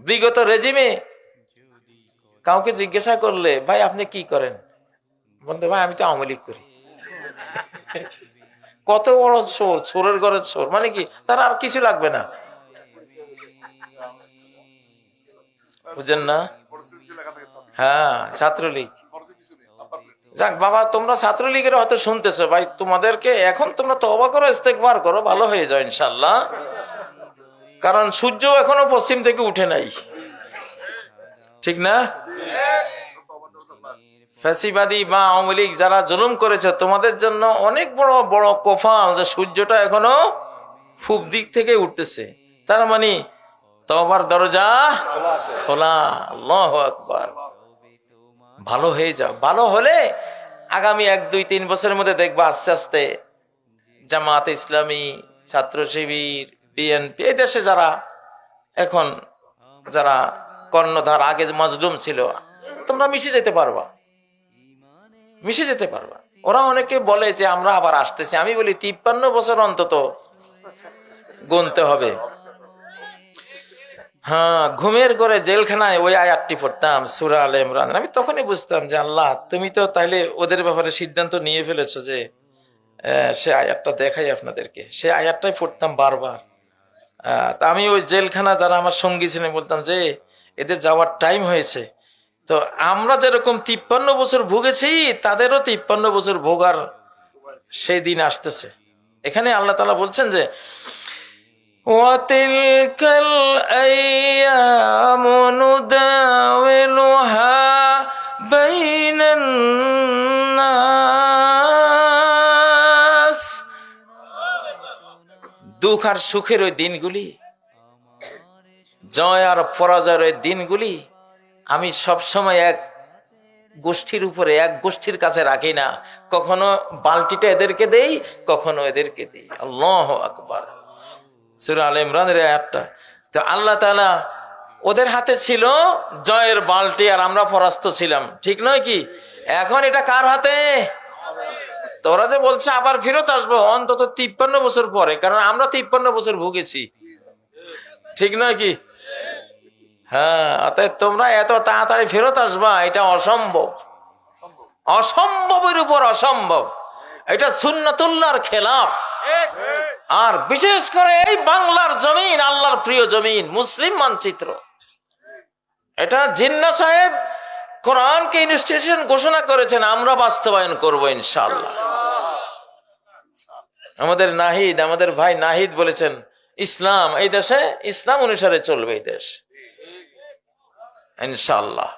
বিগত রেজিমে কাউকে জিজ্ঞাসা করলে, ভাই আপনি কি করেন, বলতে ভাই আমি তো আওয়ামী লীগ করি। কত বড় চোর, চোরের ঘরের চোর, মানে কি তার আর কিছু লাগবে না, বুঝেন না? হ্যাঁ, ছাত্রলীগ। যাক বাবা, তোমরা ছাত্রলীগের হয়তো শুনতেছো, ভাই তোমাদেরকে এখন তোমরা তওবা করো, ইস্তেগফার করো, ভালো হয়ে যাও ইনশাআল্লাহ। কারণ সূর্য এখনো পশ্চিম থেকে উঠে নাই, ঠিক না? ফ্যাসিবাদী বা আওয়ামী লীগ যারা জুলুম করেছে, তোমাদের জন্য অনেক বড় বড় কফাল যে সূর্যটা এখনো পূব দিক থেকে উঠতেছে। তার মানে তওবার দরজা খোলা। আল্লাহু আকবার। ভালো হয়ে যাও। ভালো হলে আগামী 1, 2, 3 বছরের মধ্যে দেখবা আস্তে আস্তে জামাত ইসলামী, ছাত্র শিবির, বিএনপি, এই দেশে যারা এখন যারা কর্ণধার, আগে মাজলুম ছিল, তোমরা মিশে যেতে পারবা, মিশে যেতে পারবা। ওরা অনেকে বলে যে আমরা আবার আসতেছি, আমি বলি 53 বছর অন্তত গুনতে হবে। হ্যাঁ, ঘুমের ঘরে জেলখানায় ওই আয়াতটি পড়তাম, সূরা আলে ইমরান। আমি তখনই বুঝতাম যে আল্লাহ তুমি তো তাইলে ওদের ব্যাপারে সিদ্ধান্ত নিয়ে ফেলেছো যে সে আয়াতটা দেখাই আপনাদেরকে। সে আয়াতটাই পড়তাম বারবার। তা আমি ওই জেলখানা যারা আমার সঙ্গী ছিলেন বলতাম যে এদের যাওয়ার টাইম হয়েছে। তো আমরা যেরকম 53 বছর ভুগেছি, তাদেরও 53 বছর ভোগার সেই দিন আসতেছে। এখানে আল্লাহ তাআলা বলছেন যে وَتِلْكَ الْأَيَّامُ نُدَاوِلُهَا بَيْنَ النَّاسِ। দুঃখ আর সুখের ওই দিনগুলি, জয় আর পরাজয়ের ওই দিনগুলি আমি সবসময় এক গোষ্ঠীর উপরে, এক গোষ্ঠীর কাছে রাখি না। কখনো বালতিটা এদেরকে দেই, কখনো এদেরকে দেই। আল্লাহু আকবার। সূরা আলে ইমরানের আয়াতটা। তো আল্লাহ তাআলা ওদের হাতে ছিল জয়ের বালতি আর আমরা পরাস্ত ছিলাম, ঠিক নয় কি? এখন এটা কার হাতে? তোরা যে বলছে আবার ফেরত আসবো অন্তত 53 বছর পরে, কারণ আমরা 53 বছর ভুগেছি, ঠিক নয় কি? হ্যাঁ, অতএব তোমরা এত তাড়াতাড়ি ফেরত আসবা এটা অসম্ভব, অসম্ভবের উপর অসম্ভব। এটা সুন্নাতুল্লাহর খেলাফ। আর বিশেষ করে এই বাংলার জমিন, আল্লাহর প্রিয় জমিন, মুসলিম মানচিত্র। এটা জিন্নাহ সাহেব কোরআনকে ইনস্টিটিউশন ঘোষণা করেছেন, আমরা বাস্তবায়ন করব ইনশাআল্লাহ। আমাদের নাহিদ, আমাদের ভাই নাহিদ বলেছেন ইসলাম এই দেশে, ইসলাম অনুসারে চলবে এই দেশ ইনশাআল্লাহ।